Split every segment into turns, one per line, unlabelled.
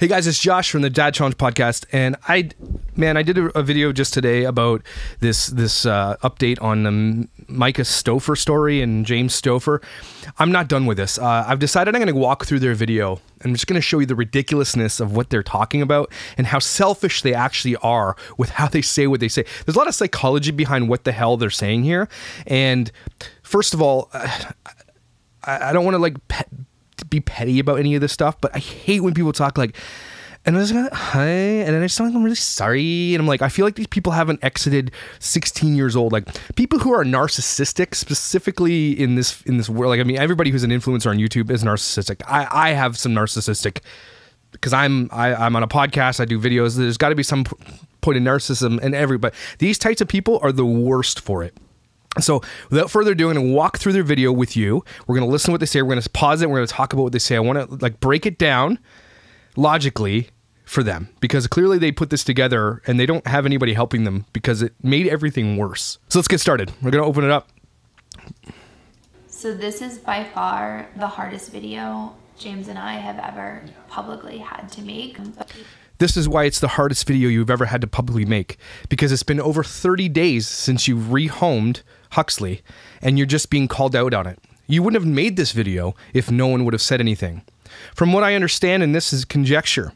Hey guys, it's Josh from the Dad Challenge podcast, and I did a video just today about this update on the Myka Stauffer story and James Stauffer. I'm not done with this. I've decided I'm going to walk through their video. I'm just going to show you the ridiculousness of what they're talking about and how selfish they actually are with how they say what they say. There's a lot of psychology behind what the hell they're saying here. And first of all, I don't want to be petty about any of this stuff, but I hate when people talk like, and I was like, hi, and then I just sound like I'm really sorry, and I'm like, I feel like these people haven't exited 16 years old. Like people who are narcissistic, specifically in this world. Like I mean, everybody who's an influencer on YouTube is narcissistic. I have some narcissistic because I'm on a podcast. I do videos. There's got to be some point of narcissism in everybody. These types of people are the worst for it. So without further ado, I'm going to walk through their video with you. We're going to listen to what they say. We're going to pause it. We're going to talk about what they say. I want to like break it down logically for them because clearly they put this together and they don't have anybody helping them because it made everything worse. So let's get started. We're going to open it up.
So this is by far the hardest video James and I have ever publicly had to make.
This is why it's the hardest video you've ever had to publicly make, because it's been over 30 days since you rehomed Huxley and you're just being called out on it. You wouldn't have made this video if no one would have said anything. From what I understand, and this is conjecture,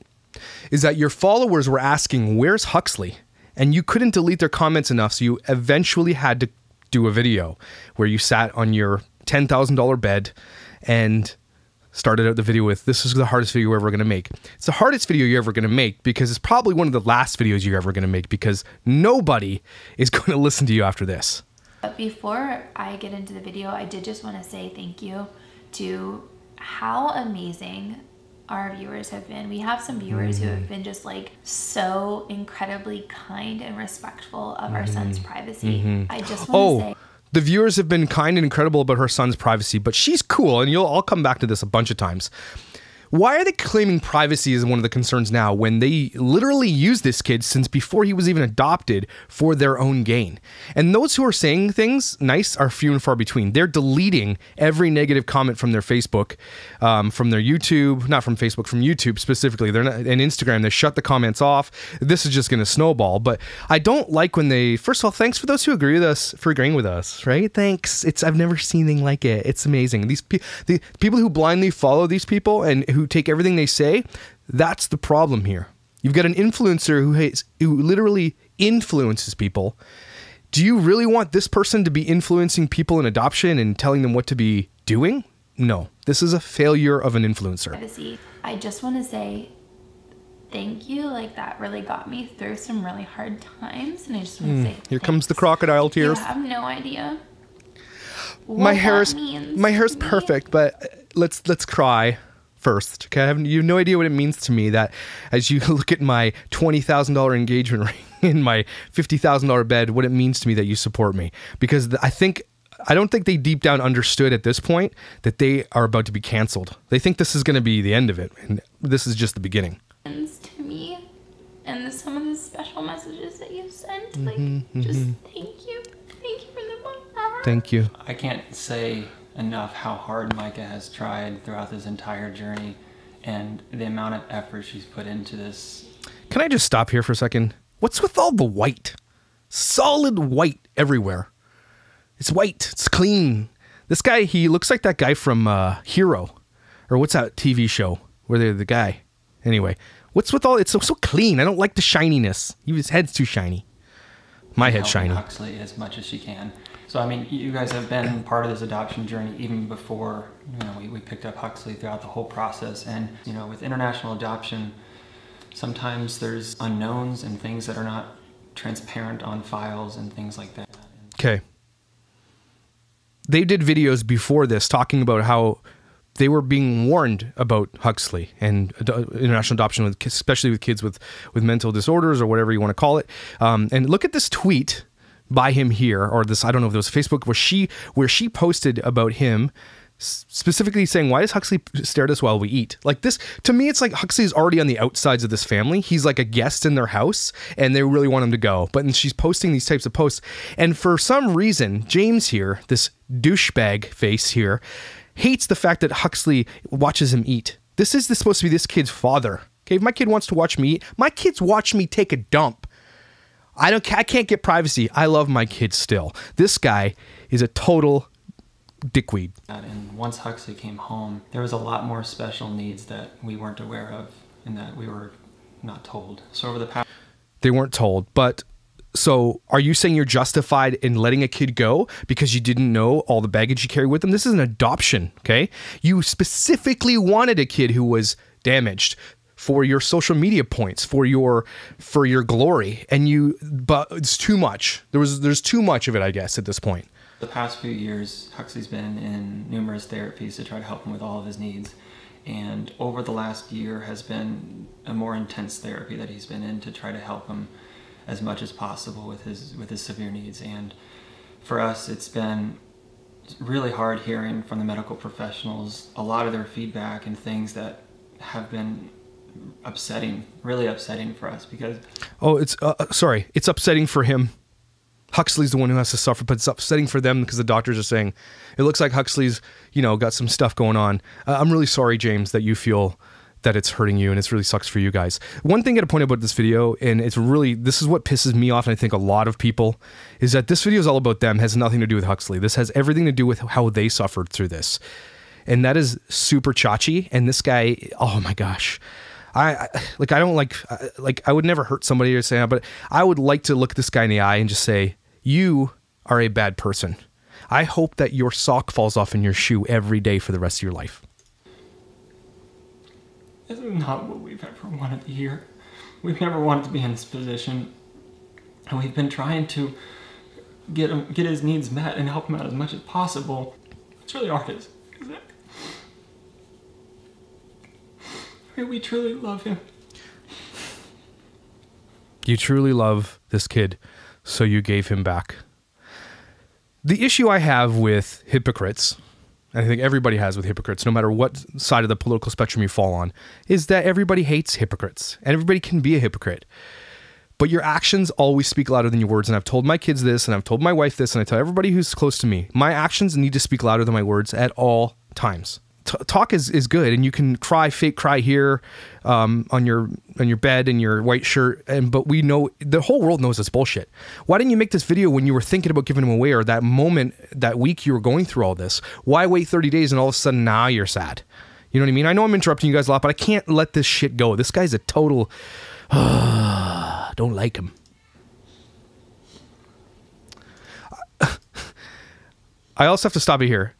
is that your followers were asking, where's Huxley? And you couldn't delete their comments enough, so you eventually had to do a video where you sat on your $10,000 bed and started out the video with, this is the hardest video you're ever going to make. It's the hardest video you're ever going to make because it's probably one of the last videos you're ever going to make because nobody is going to listen to you after this.
But before I get into the video, I did just want to say thank you to how amazing our viewers have been. We have some viewers who have been just like so incredibly kind and respectful of our son's privacy. I just want to say,
the viewers have been kind and incredible about her son's privacy, but she's cool, and I'll come back to this a bunch of times. Why are they claiming privacy is one of the concerns now when they literally use this kid since before he was even adopted for their own gain? And those who are saying things nice are few and far between. They're deleting every negative comment from their Facebook, from their YouTube, not from Facebook, from YouTube specifically. They're not, and Instagram, they shut the comments off. This is just going to snowball. But I don't like when they, first of all, thanks for those who agree with us, for agreeing with us, right? Thanks. I've never seen anything like it. It's amazing. The people who blindly follow these people and who take everything they say, that's the problem here. You've got an influencer who literally influences people. Do you really want this person to be influencing people in adoption and telling them what to be doing? No, this is a failure of an influencer.
I just want to say thank you. Like that really got me through some really hard times, and I just want to say
here comes the crocodile tears.
You have no idea what
my hair's
means
perfect, but let's cry first. Okay, you have no idea what it means to me that as you look at my $20,000 engagement ring in my $50,000 bed, what it means to me that you support me, because I don't think they deep down understood at this point that they are about to be canceled. They think this is going to be the end of it, and this is just the beginning.
To me, and some of the special messages that you've sent, just thank you for the one.
Thank you.
I can't say enough how hard Myka has tried throughout this entire journey and the amount of effort she's put into this.
Can I just stop here for a second? What's with all the white? Solid white everywhere. It's white. It's clean. This guy, he looks like that guy from Hero. Or what's that TV show where they're the guy? Anyway, what's with all, it's so clean. I don't like the shininess. His head's too shiny. My head's shiny.
Huxley as much as she can. So, I mean, you guys have been part of this adoption journey even before, we picked up Huxley throughout the whole process. And, with international adoption, sometimes there's unknowns and things that are not transparent on files and things like that.
Okay. They did videos before this talking about how they were being warned about Huxley and international adoption, especially with kids with mental disorders or whatever you want to call it. And look at this tweet by him here, or this, I don't know if it was Facebook, where she posted about him specifically saying, why does Huxley stare at us while we eat? Like this, to me, it's like Huxley's already on the outsides of this family. He's like a guest in their house and they really want him to go. But she's posting these types of posts. And for some reason, James here, this douchebag face here, hates the fact that Huxley watches him eat. This is supposed to be this kid's father. Okay, if my kid wants to watch me eat, my kids watch me take a dump. I can't get privacy. I love my kids still. This guy is a total dickweed.
And once Huxley came home, there was a lot more special needs that we weren't aware of and that we were not told. So over the past...
They weren't told, but so are you saying you're justified in letting a kid go because you didn't know all the baggage you carry with them? This is an adoption, okay? You specifically wanted a kid who was damaged for your social media points, for your glory, but it's too much. There's too much of it, I guess, at this point.
The past few years, Huxley's been in numerous therapies to try to help him with all of his needs. And over the last year has been a more intense therapy that he's been in to try to help him as much as possible with his severe needs. And for us, it's been really hard hearing from the medical professionals a lot of their feedback and things that have been upsetting, really upsetting for us because...
Oh, it's upsetting for him. Huxley's the one who has to suffer, but it's upsetting for them because the doctors are saying, it looks like Huxley's, got some stuff going on. I'm really sorry, James, that you feel that it's hurting you and it really sucks for you guys. One thing I got to point out about this video, and this is what pisses me off, and I think a lot of people, is that this video is all about them, has nothing to do with Huxley. This has everything to do with how they suffered through this. And that is super chachi. And this guy, oh my gosh. I would never hurt somebody or say that, but I would like to look this guy in the eye and just say, you are a bad person. I hope that your sock falls off in your shoe every day for the rest of your life.
This is not what we've ever wanted to hear. We've never wanted to be in this position. And we've been trying to get his needs met and help him out as much as possible. It's really hard, isn't it? We truly love him.
You truly love this kid, so you gave him back. The issue I have with hypocrites, and I think everybody has with hypocrites, no matter what side of the political spectrum you fall on, is that everybody hates hypocrites, and everybody can be a hypocrite. But your actions always speak louder than your words, and I've told my kids this, and I've told my wife this, and I tell everybody who's close to me, my actions need to speak louder than my words at all times. Talk is good, and you can fake cry here on your bed in your white shirt, but we know, the whole world knows it's bullshit. Why didn't you make this video when you were thinking about giving him away, or that moment, that week you were going through all this? Why wait 30 days and all of a sudden now you're sad? You know what I mean? I know I'm interrupting you guys a lot, but I can't let this shit go. This guy's a total... don't like him. I also have to stop it here.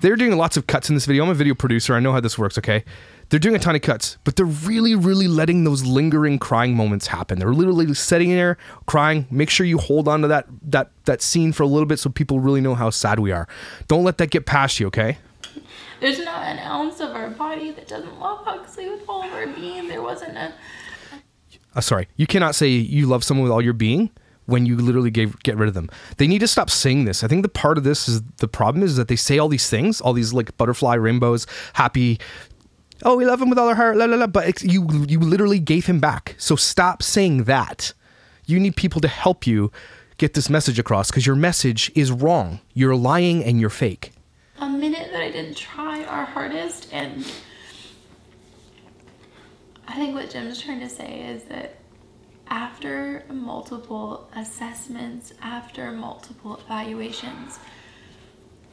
They're doing lots of cuts in this video. I'm a video producer. I know how this works, okay? They're doing a ton of cuts, but they're really, really letting those lingering crying moments happen. They're literally sitting there crying. Make sure you hold on to that scene for a little bit so people really know how sad we are. Don't let that get past you, okay?
There's not an ounce of our body that doesn't love Huxley with all of our being. There wasn't a...
sorry. You cannot say you love someone with all your being when you literally get rid of them. They need to stop saying this. I think the part of this is, the problem is that they say all these things, all these like butterfly rainbows, happy, oh, we love him with all our heart, la la la, but you literally gave him back. So stop saying that. You need people to help you get this message across, because your message is wrong. You're lying and you're fake.
A minute that I didn't try our hardest, and I think what Jim's trying to say is that after multiple assessments, after multiple evaluations,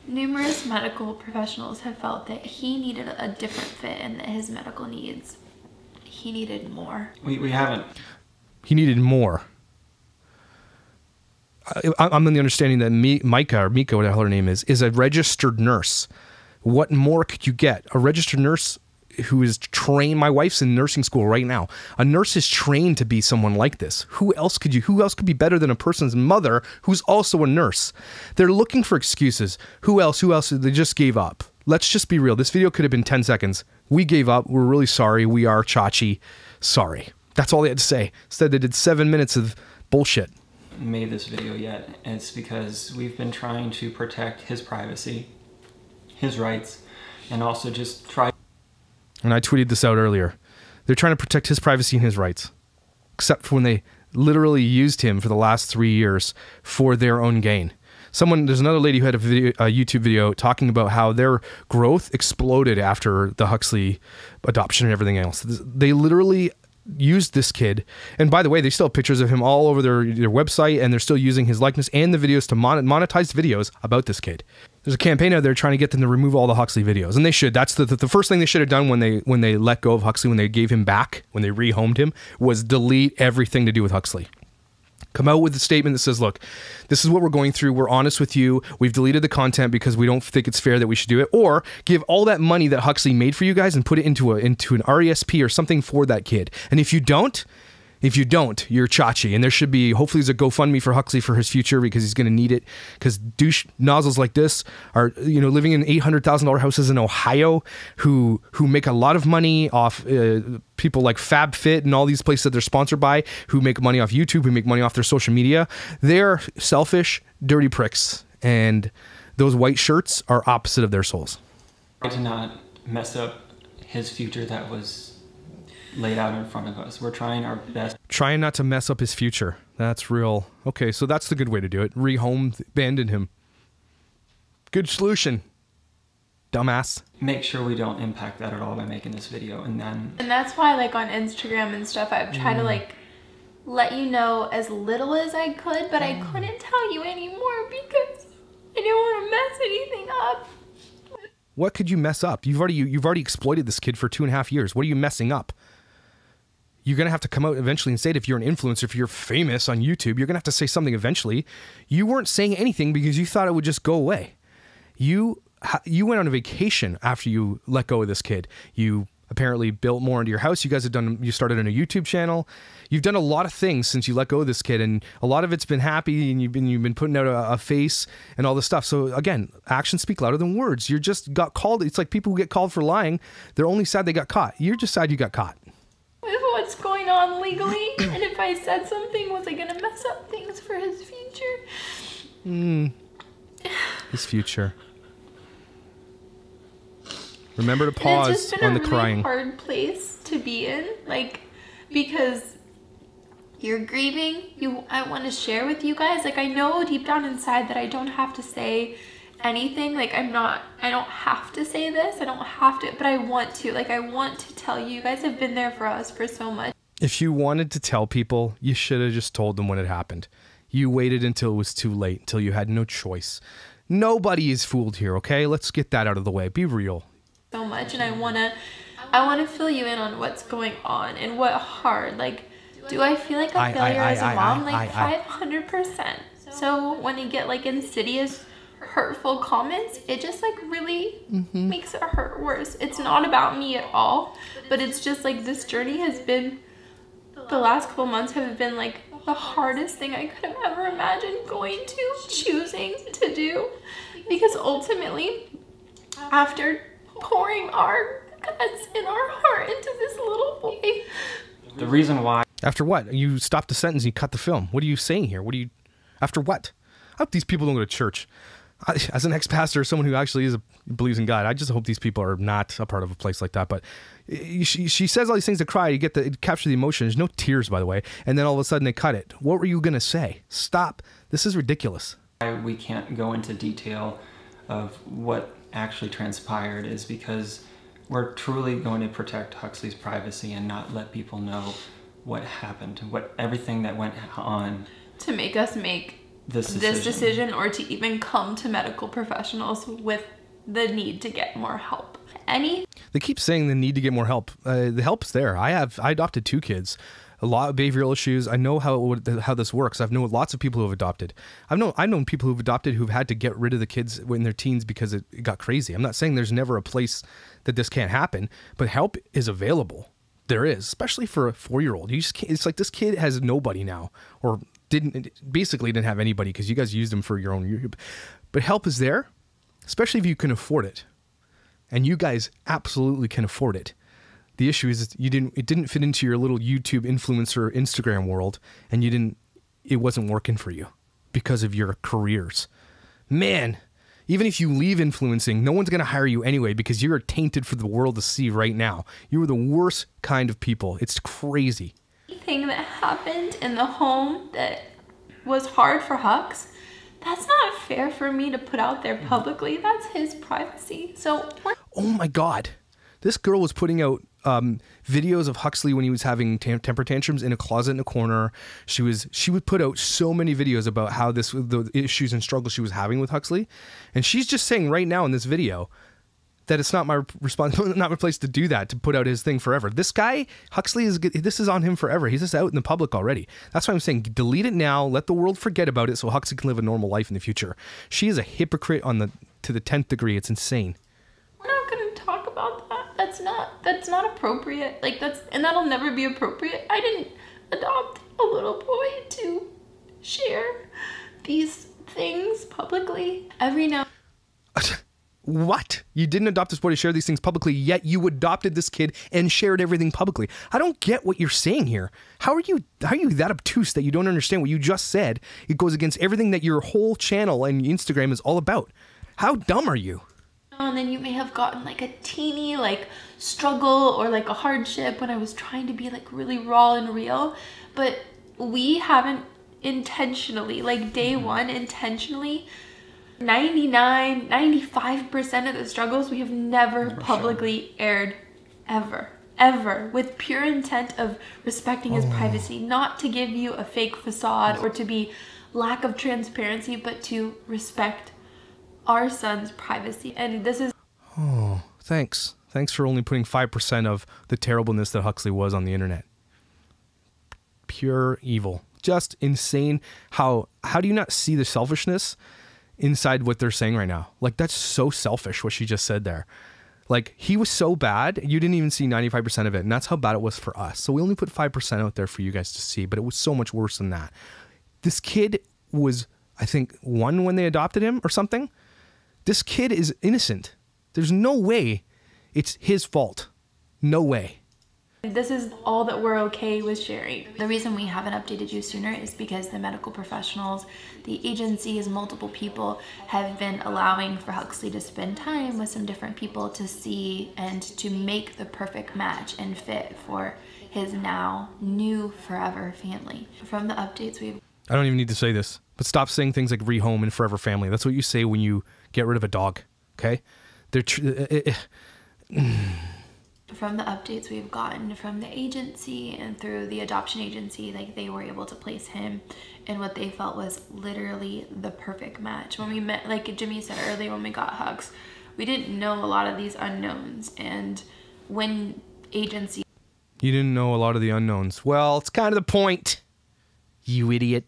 numerous medical professionals have felt that he needed a different fit and that his medical needs, he needed more.
We haven't.
He needed more. I'm in the understanding that Myka, whatever the hell her name is a registered nurse. What more could you get? A registered nurse who is trained. My wife's in nursing school right now. A nurse is trained to be someone like this. Who else could be better than a person's mother who's also a nurse? They're looking for excuses. Who else? They just gave up. Let's just be real. This video could have been 10 seconds. We gave up. We're really sorry. We are Chachi. Sorry. That's all they had to say. Instead, they did 7 minutes of bullshit.
Made this video yet. It's because we've been trying to protect his privacy, his rights, and also just try.
And I tweeted this out earlier. They're trying to protect his privacy and his rights, except for when they literally used him for the last 3 years for their own gain. There's another lady who had a YouTube video talking about how their growth exploded after the Huxley adoption and everything else. They literally used this kid, and by the way, they still have pictures of him all over their website, and they're still using his likeness and the videos to monetize videos about this kid. There's a campaign out there trying to get them to remove all the Huxley videos, and they should. That's the first thing they should have done when they let go of Huxley, when they gave him back, when they rehomed him, was delete everything to do with Huxley. Come out with a statement that says, look, this is what we're going through. We're honest with you. We've deleted the content because we don't think it's fair that we should do it. Or give all that money that Huxley made for you guys and put it into an RESP or something for that kid. And if you don't, you're Chachi. And there should be, hopefully there's a GoFundMe for Huxley for his future, because he's going to need it. Because douche nozzles like this are, living in $800,000 houses in Ohio who make a lot of money off people like FabFit and all these places that they're sponsored by, who make money off YouTube, who make money off their social media. They're selfish, dirty pricks. And those white shirts are opposite of their souls.
To not mess up his future that was laid out in front of us. We're trying our best.
Trying not to mess up his future. That's real. Okay, so that's the good way to do it. Rehome, abandon him. Good solution. Dumbass.
Make sure we don't impact that at all by making this video. And
that's why, like, on Instagram and stuff, I've tried to, like, let you know as little as I could, but I couldn't tell you anymore because I didn't want to mess anything up.
What could you mess up? You've already exploited this kid for 2.5 years. What are you messing up? You're going to have to come out eventually and say it. If you're an influencer, if you're famous on YouTube, you're going to have to say something eventually. You weren't saying anything because you thought it would just go away. You went on a vacation after you let go of this kid. You apparently built more into your house. You started on a YouTube channel. You've done a lot of things since you let go of this kid, and a lot of it's been happy, and you've been putting out a face and all this stuff. So again, actions speak louder than words. You just got called. It's like people who get called for lying. They're only sad they got caught. You're just sad you got caught.
With what's going on legally, and if I said something, was I going to mess up things for his future?
His future. Remember to pause on the crying.
It's just been a really hard place to be in, like, because you're grieving. I want to share with you guys. Like, I know deep down inside that I don't have to say anything. Like, I don't have to say this. I don't have to, but I want to. Like, I want to tell you. You guys have been there for us for so much.
If you wanted to tell people, you should have just told them when it happened. You waited until it was too late, until you had no choice. Nobody is fooled here, okay? Let's get that out of the way. Be real.
So much, and I wanna fill you in on what's going on and what hard. Like, do I feel like a failure as a mom? Like, 500%. So when you get like insidious, hurtful comments, it just like really makes it hurt worse. It's not about me at all, but it's just like this journey has been, the last couple months have been like the hardest thing I could have ever imagined choosing to do, because ultimately, after pouring our guts and our heart into this little boy.
The reason why.
After what? You stopped the sentence and you cut the film. What are you saying here? After what? I hope these people don't go to church. As an ex-pastor, someone who actually believes in God, I just hope these people are not a part of a place like that. But she says all these things to cry. You get capture the emotion. There's no tears, by the way. And then all of a sudden they cut it. What were you going to say? Stop. This is ridiculous.
We can't go into detail of what actually transpired is because we're truly going to protect Huxley's privacy and not let people know what happened, everything that went on
to make us make this decision, or to even come to medical professionals with the need to get more help. They
keep saying the need to get more help. The help's there. I adopted 2 kids. A lot of behavioral issues. I know how this works. I've known lots of people who have adopted. I've known people who've adopted who've had to get rid of the kids in their teens because it got crazy. I'm not saying there's never a place that this can't happen, but help is available. There is, especially for a 4-year-old. You just can't, it's like this kid has nobody now, or basically didn't have anybody because you guys used them for your own. But help is there, especially if you can afford it, and you guys absolutely can afford it. The issue is it didn't fit into your little YouTube influencer Instagram world, and it wasn't working for you because of your careers. Man, even if you leave influencing, no one's going to hire you anyway because you're tainted for the world to see right now. You are the worst kind of people. It's crazy.
Thing that happened in the home that was hard for Hux, that's not fair for me to put out there publicly. That's his privacy. So
oh my God, this girl was putting out videos of Huxley when he was having temper tantrums in a closet in a corner. She would put out so many videos about how the issues and struggles she was having with Huxley, and she's just saying right now in this video that it's not my responsibility, not my place to do that, to put out his thing forever. This guy, Huxley, this is on him forever. He's just out in the public already. That's why I'm saying delete it now, let the world forget about it so Huxley can live a normal life in the future. She is a hypocrite to the 10th degree. It's insane.
We're not going to talk about that. That's not appropriate. And that'll never be appropriate. I didn't adopt a little boy to share these things publicly every now.
What? You didn't adopt this boy to share these things publicly, yet you adopted this kid and shared everything publicly. I don't get what you're saying here. How are you that obtuse that you don't understand what you just said? It goes against everything that your whole channel and Instagram is all about. How dumb are you?
And then you may have gotten like a teeny struggle or like a hardship when I was trying to be like really raw and real, but we haven't intentionally, like day one, intentionally 95% of the struggles we have never publicly aired, ever, with pure intent of respecting his privacy, not to give you a fake facade or to be lack of transparency, but to respect our son's privacy. And this is...
Oh, thanks. Thanks for only putting 5% of the terribleness that Huxley was on the internet. Pure evil. Just insane. How do you not see the selfishness inside what they're saying right now? Like, that's so selfish what she just said there. Like, he was so bad, you didn't even see 95% of it, and that's how bad it was for us. So we only put 5% out there for you guys to see, but it was so much worse than that. This kid was, I think, 1 when they adopted him or something. This kid is innocent. There's no way it's his fault. No way.
This is all that we're okay with sharing. The reason we haven't updated you sooner is because the medical professionals, the agencies, multiple people have been allowing for Huxley to spend time with some different people to see and to make the perfect match and fit for his now new forever family. From the updates we've...
I don't even need to say this, but stop saying things like rehome and forever family. That's what you say when you get rid of a dog, okay?
From the updates we've gotten from the agency and through the adoption agency, like, they were able to place him in what they felt was literally the perfect match. When we met, like Jimmy said earlier, when we got Hux, we didn't know a lot of these unknowns. And when agency...
You didn't know a lot of the unknowns. Well, it's kind of the point, you idiot.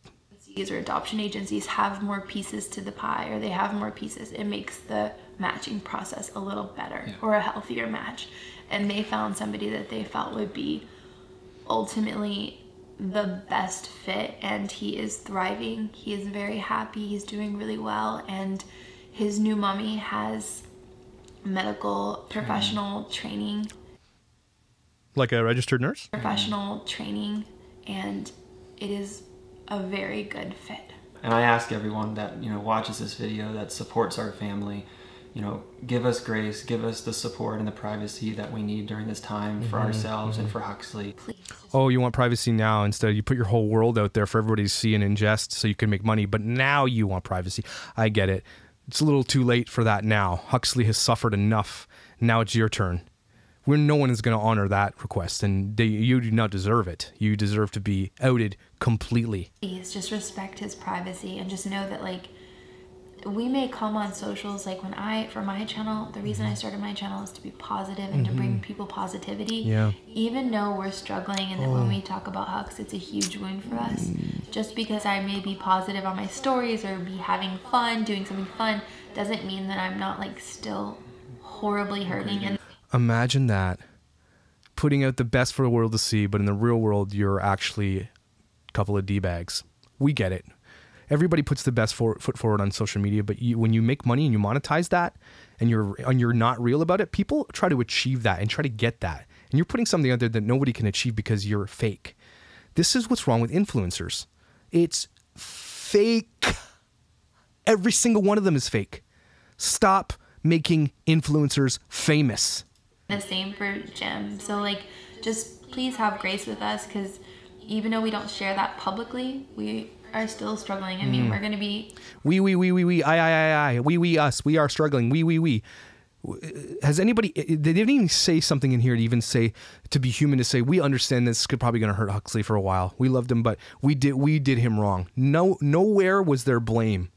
Or adoption agencies have more pieces to the pie, or they have more pieces, it makes the matching process a little better, or a healthier match. And they found somebody that they felt would be ultimately the best fit, and he is thriving. He is very happy. He's doing really well, and his new mommy has medical professional training.
Like a registered nurse?
Professional training, and it is a very good fit.
And I ask everyone that, watches this video, that supports our family, give us grace, give us the support and the privacy that we need during this time for ourselves and for Huxley.
Please.
Oh, you want privacy now instead. You put your whole world out there for everybody to see and ingest so you can make money, but now you want privacy. I get it. It's a little too late for that now. Huxley has suffered enough. Now it's your turn. No one is going to honor that request, and you do not deserve it. You deserve to be outed completely.
Please just respect his privacy, and just know that, like, we may come on socials, like for my channel, the reason I started my channel is to be positive and to bring people positivity.
Yeah.
Even though we're struggling, and that when we talk about Hux, it's a huge wound for us. Just because I may be positive on my stories or be having fun, doing something fun, doesn't mean that I'm not, like, still horribly hurting. And
imagine that, putting out the best for the world to see, but in the real world, you're actually a couple of D-bags. We get it. Everybody puts the best foot forward on social media, but when you make money and you monetize that, and you're not real about it, people try to achieve that and try to get that. And you're putting something out there that nobody can achieve because you're fake. This is what's wrong with influencers. It's fake. Every single one of them is fake. Stop making influencers famous.
The same for Jim. So, like, just please have grace with us, because even though we don't share that publicly, we are still struggling. I mean, we're going to be...
We, I, we, us, we are struggling. We. Has anybody, they didn't even say something in here to even say, to be human, to say, we understand this could probably going to hurt Huxley for a while. We loved him, but we did him wrong. Nowhere was there blame.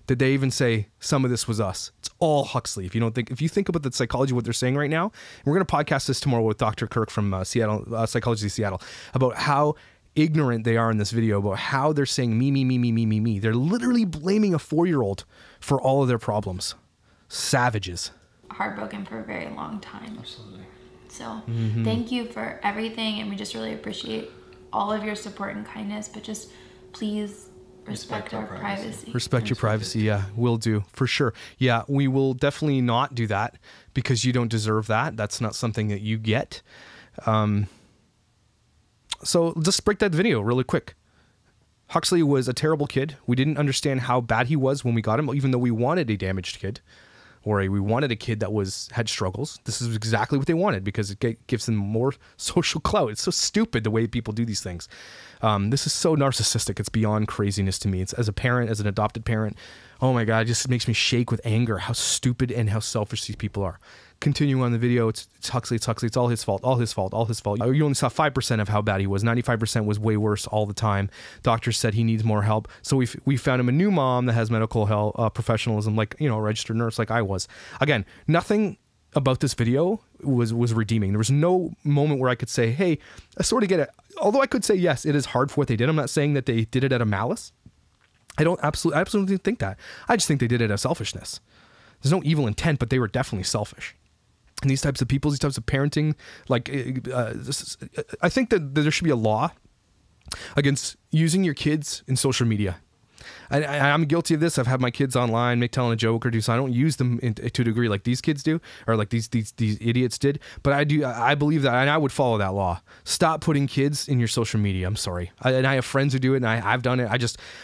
Did they even say some of this was us? It's all Huxley. If you think about the psychology of what they're saying right now, and we're going to podcast this tomorrow with Dr. Kirk from Seattle, Psychology Seattle, about how ignorant they are in this video, about how they're saying me. They're literally blaming a 4-year-old for all of their problems. Savages.
Heartbroken for a very long time.
Absolutely.
So thank you for everything, and we just really appreciate all of your support and kindness, but just please respect our privacy.
Respect your privacy. Yeah, will do for sure. Yeah, we will definitely not do that because you don't deserve that. That's not something that you get. So just break that video really quick. Huxley was a terrible kid. We didn't understand how bad he was when we got him, even though we wanted a damaged kid, or we wanted a kid that had struggles. This is exactly what they wanted because it gives them more social clout. It's so stupid the way people do these things. This is so narcissistic. It's beyond craziness to me. It's as a parent, as an adopted parent. Oh my God, it just makes me shake with anger how stupid and how selfish these people are. Continuing on the video, it's Huxley. It's all his fault. You only saw 5% of how bad he was. 95% was way worse all the time. Doctors said he needs more help. So we found him a new mom that has medical health professionalism, like, a registered nurse like I was. Again, nothing about this video was redeeming. There was no moment where I could say, hey, I sort of get it. Although I could say, yes, it is hard for what they did. I'm not saying that they did it out of malice. I absolutely think that. I just think they did it out of selfishness. There's no evil intent, but they were definitely selfish. And these types of people, these types of parenting, I think that there should be a law against using your kids in social media. I'm guilty of this. I've had my kids online, telling a joke or do so. I don't use them to a degree like these kids do, or like these idiots did. But I do. I believe that, and I would follow that law. Stop putting kids in your social media. I'm sorry, and I have friends who do it, and I've done it.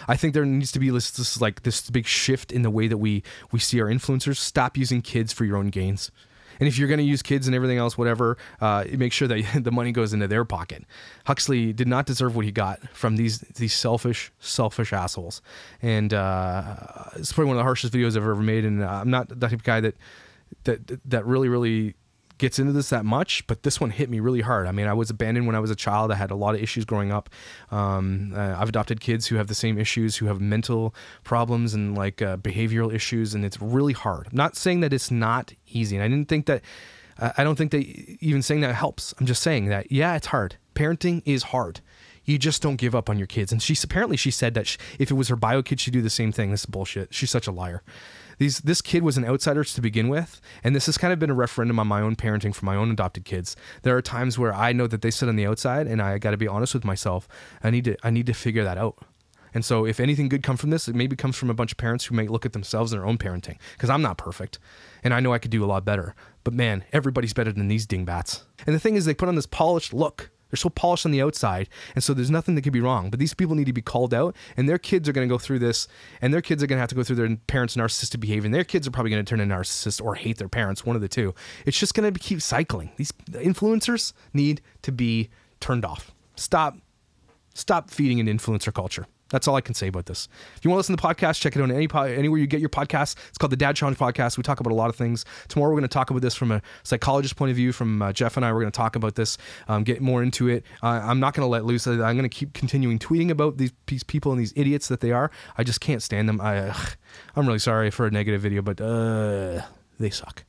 I think there needs to be this big shift in the way that we see our influencers. Stop using kids for your own gains. And if you're going to use kids and everything else, whatever, make sure that the money goes into their pocket. Huxley did not deserve what he got from these selfish assholes. And it's probably one of the harshest videos I've ever made. And I'm not the type of guy that really gets into this that much, but this one hit me really hard. I mean, I was abandoned when I was a child. I had a lot of issues growing up. I've adopted kids who have the same issues, who have mental problems and behavioral issues, and it's really hard. I'm not saying that it's not easy, and I don't think that even saying that helps. I'm just saying that, yeah, it's hard. Parenting is hard. You just don't give up on your kids. And she said that if it was her bio kid, she'd do the same thing. This is bullshit. She's such a liar. This kid was an outsider to begin with, and this has kind of been a referendum on my own parenting for my own adopted kids. There are times where I know that they sit on the outside, and I got to be honest with myself. I need to figure that out. And so if anything good comes from this, it maybe comes from a bunch of parents who may look at themselves and their own parenting, because I'm not perfect, and I know I could do a lot better. But man, everybody's better than these dingbats. And the thing is, they put on this polished look. They're so polished on the outside, and so there's nothing that could be wrong. But these people need to be called out, and their kids are going to go through this, and their kids are going to have to go through their parents' narcissistic behavior, and their kids are probably going to turn into narcissists or hate their parents, one of the two. It's just going to keep cycling. These influencers need to be turned off. Stop feeding into influencer culture. That's all I can say about this. If you want to listen to the podcast, check it out anywhere you get your podcasts. It's called the Dad Challenge Podcast. We talk about a lot of things. Tomorrow we're going to talk about this from a psychologist point of view. From Jeff and I, we're going to talk about this, get more into it. I'm not going to let loose. I'm going to keep continuing tweeting about these people and these idiots that they are. I just can't stand them. I'm really sorry for a negative video, but they suck.